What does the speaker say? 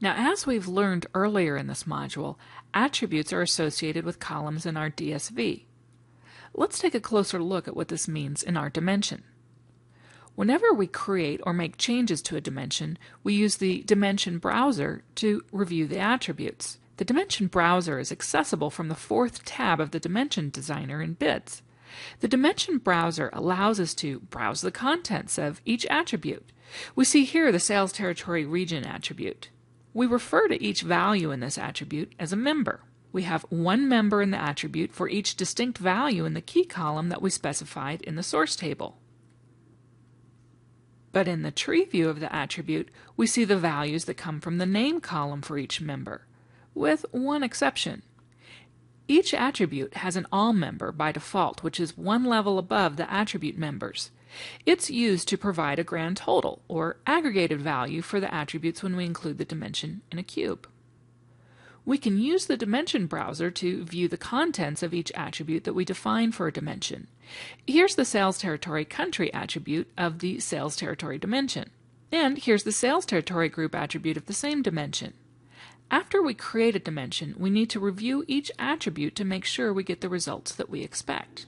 Now, as we've learned earlier in this module, attributes are associated with columns in our DSV. Let's take a closer look at what this means in our dimension. Whenever we create or make changes to a dimension, we use the Dimension Browser to review the attributes. The Dimension Browser is accessible from the 4th tab of the Dimension Designer in BIDS. The Dimension Browser allows us to browse the contents of each attribute. We see here the Sales Territory Region attribute. We refer to each value in this attribute as a member. We have one member in the attribute for each distinct value in the key column that we specified in the source table. But in the tree view of the attribute, we see the values that come from the name column for each member, with one exception. Each attribute has an all member by default, which is one level above the attribute members. It's used to provide a grand total, or aggregated value, for the attributes when we include the dimension in a cube. We can use the Dimension Browser to view the contents of each attribute that we define for a dimension. Here's the Sales Territory Country attribute of the Sales Territory dimension. And here's the Sales Territory Group attribute of the same dimension. After we create a dimension, we need to review each attribute to make sure we get the results that we expect.